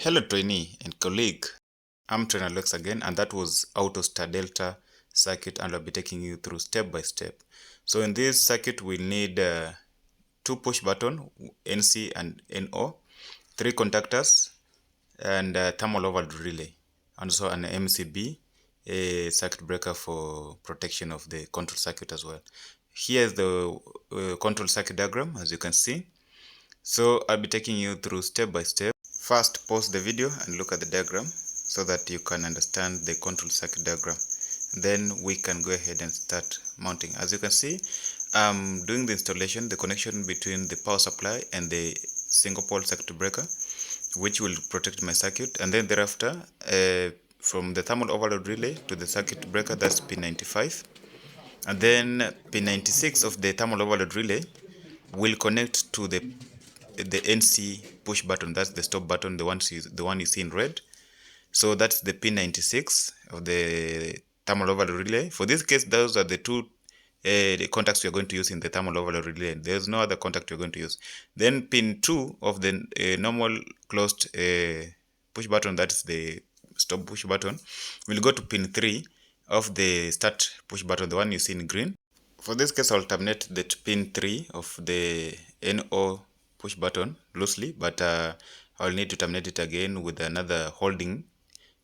Hello trainee and colleague, I'm Trainer Lex again, and that was Auto Star Delta circuit, and I'll be taking you through step by step. So in this circuit we need two push button, NC and NO, three contactors, and thermal overload relay, and also an MCB, a circuit breaker for protection of the control circuit as well. Here is the control circuit diagram, as you can see. So I'll be taking you through step by step. First, pause the video and look at the diagram so that you can understand the control circuit diagram. Then we can go ahead and start mounting. As you can see, I'm doing the installation, the connection between the power supply and the single pole circuit breaker, which will protect my circuit. And then thereafter, from the thermal overload relay to the circuit breaker, that's pin 95. And then pin 96 of the thermal overload relay will connect to the NC push button. That's the stop button, the one you see in red. So that's the pin 96 of the thermal overload relay. For this case, those are the two contacts you're going to use in the thermal overload relay. There's no other contact you're going to use. Then pin 2 of the normal closed push button, that's the stop push button, will go to pin 3 of the start push button, the one you see in green. For this case, I'll terminate the pin 3 of the NO push button loosely, but I'll need to terminate it again with another holding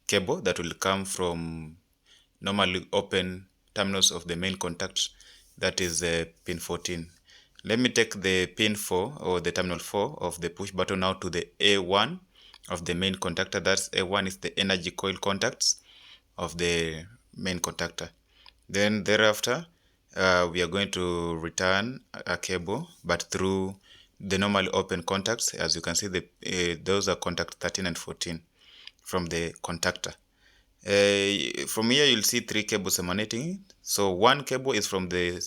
cable that will come from normally open terminals of the main contact, that is pin 14. Let me take the pin 4 or the terminal 4 of the push button now to the A1 of the main contactor. That's A1 is the energy coil contacts of the main contactor. Then thereafter, we are going to return a cable, but through the normally open contacts. As you can see, those are contact 13 and 14 from the contactor. From here, you'll see three cables emanating. So one cable is from the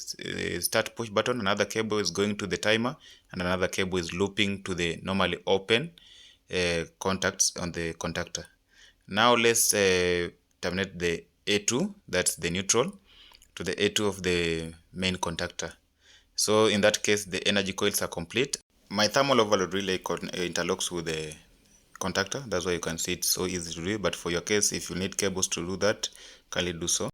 start push button, another cable is going to the timer, and another cable is looping to the normally open contacts on the contactor. Now let's terminate the A2, that's the neutral, to the A2 of the main contactor. So in that case, the energy coils are complete. My thermal overload relay interlocks with the contactor. That's why you can see it so easy to do. But for your case, if you need cables to do that, kindly do so.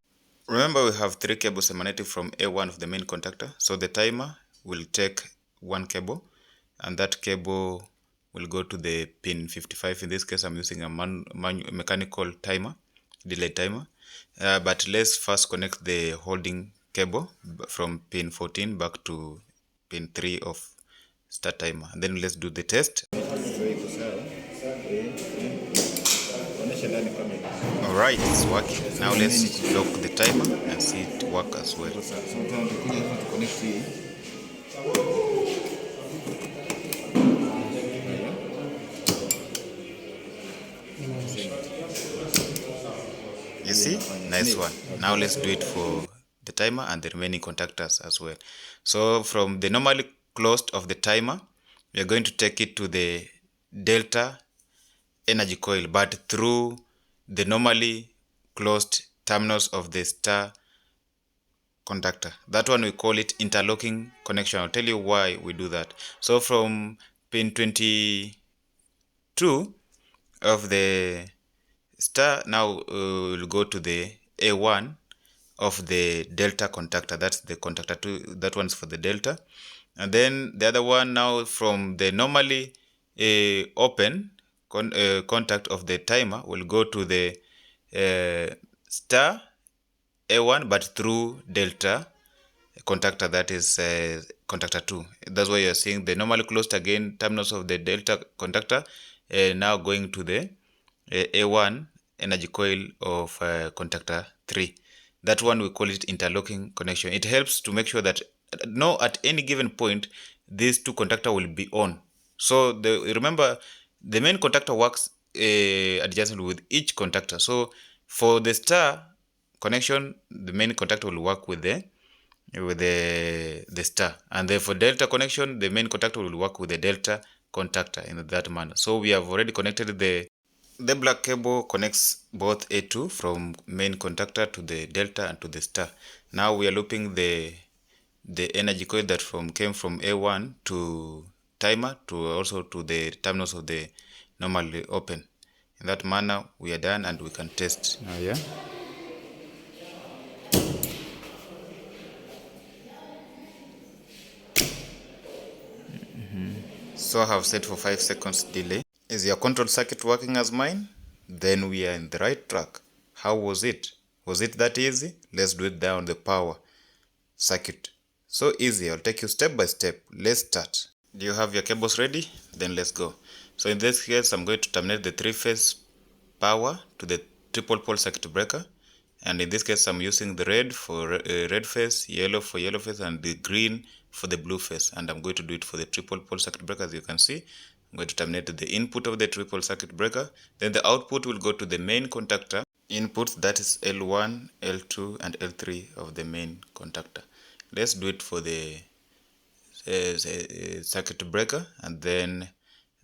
Remember, we have three cables emanating from A1 of the main contactor. So the timer will take one cable, and that cable will go to the pin 55. In this case, I'm using a mechanical timer, delay timer. But let's first connect the holding cable from pin 14 back to pin 3 of start timer. And then let's do the test. Alright, it's working. Now let's lock the timer and see it work as well. You see? Nice one. Now let's do it for the timer and the remaining contactors as well. So from the normally closed of the timer, we are going to take it to the delta energy coil, but through the normally closed terminals of the star contactor. That one we call it interlocking connection. I'll tell you why we do that. So from pin 22 of the star, now we'll go to the A1 of the delta contactor. That's the contactor 2. That one's for the delta. And then the other one now from the normally open contact of the timer will go to the star A1, but through delta contactor, that is contactor 2. That's why you're seeing the normally closed again terminals of the delta contactor now going to the A1 energy coil of contactor 3. That one we call it interlocking connection. It helps to make sure that at any given point these two contactors will be on. So remember, the main contactor works adjacent with each contactor. So for the star connection, the main contactor will work with the star, and then for delta connection, the main contactor will work with the delta contactor in that manner. So we have already connected the black cable connects both A2 from main contactor to the delta and to the star. Now we are looping the energy coil that came from A1 to timer to also to the terminals of the normally open. In that manner we are done and we can test. Yeah. So I have set for 5 seconds delay. Is your control circuit working as mine? Then we are in the right track. How was it? Was it that easy? Let's do it down the power circuit. So easy, I'll take you step by step. Let's start. Do you have your cables ready? Then let's go. So in this case, I'm going to terminate the 3-phase power to the triple pole circuit breaker. And in this case, I'm using the red for red phase, yellow for yellow phase, and the green for the blue phase. And I'm going to do it for the triple pole circuit breaker. As you can see, I'm going to terminate the input of the triple circuit breaker. Then the output will go to the main contactor input, that is L1, L2, and L3 of the main contactor. Let's do it for the circuit breaker, and then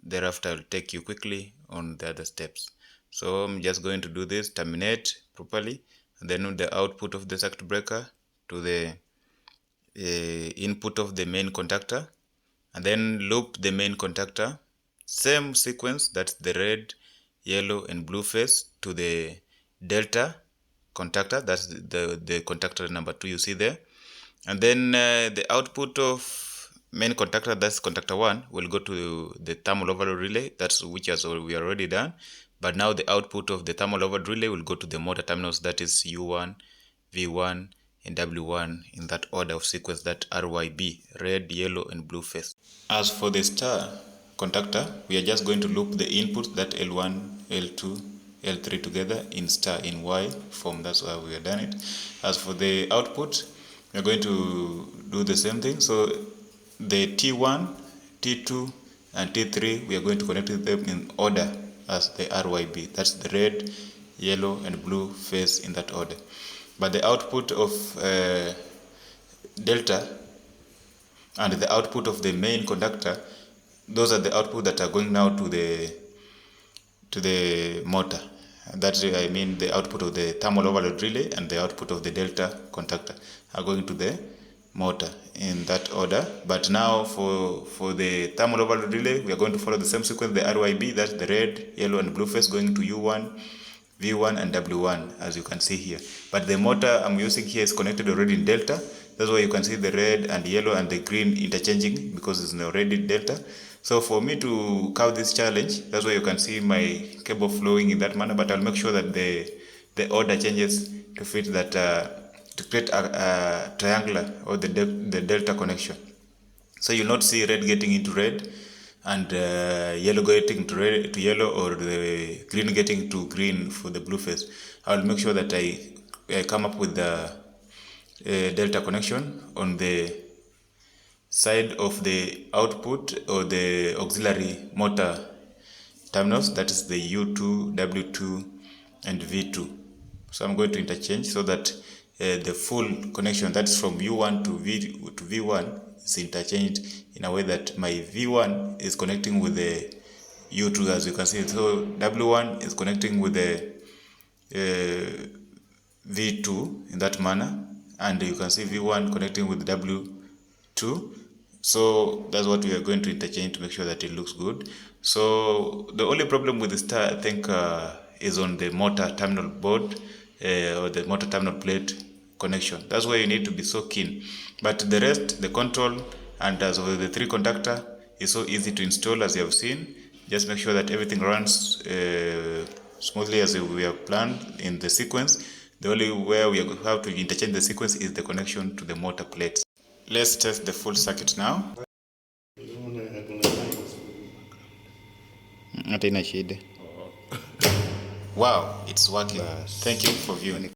thereafter I'll take you quickly on the other steps. So I'm just going to do this, terminate properly, and then the output of the circuit breaker to the input of the main contactor, and then loop the main contactor, same sequence, that's the red, yellow, and blue phase, to the delta contactor, that's the contactor number 2 you see there. And then the output of main contactor, that's contactor 1, will go to the thermal overload relay, that's which has we already done. But now the output of the thermal overload relay will go to the motor terminals, that is U1, V1, and W1 in that order of sequence, that RYB, red, yellow, and blue phase. As for the star contactor, we are just going to loop the input, that L1, L2, L3 together in star, in Y form. That's why we have done it. As for the output, we are going to do the same thing. So the T1, T2, and T3, we are going to connect them in order as the RYB. That's the red, yellow, and blue phase in that order. But the output of delta and the output of the main conductor, those are the output that are going now to the motor. That's I mean the output of the thermal overload relay and the output of the delta contactor are going to the motor in that order. But now for the thermal overload relay, we are going to follow the same sequence, the RYB, that's the red, yellow, and blue phase going to U1, V1, and W1, as you can see here. But the motor I'm using here is connected already in delta. That's why you can see the red and yellow and the green interchanging, because it's already delta. So for me to cover this challenge, that's why you can see my cable flowing in that manner. But I'll make sure that the order changes to fit that to create a triangular or the delta connection. So you'll not see red getting into red and yellow getting to red to yellow, or the green getting to green for the blue phase. I'll make sure that I come up with the delta connection on the side of the output or the auxiliary motor terminals, that is the U2, W2, and V2. So I'm going to interchange so that the full connection, that's from U1 to V1, is interchanged in a way that my V1 is connecting with the U2, as you can see. So W1 is connecting with the V2 in that manner, and you can see V1 connecting with W2. So that's what we are going to interchange to make sure that it looks good. So the only problem with the star, I think, is on the motor terminal board or the motor terminal plate connection. That's why you need to be so keen. But the rest, the control and as well the 3 contactor, is so easy to install, as you have seen. Just make sure that everything runs smoothly as we have planned in the sequence. The only way we have to interchange the sequence is the connection to the motor plates. Let's test the full circuit now. Hata ina shida. Wow, it's working. Thank you for viewing.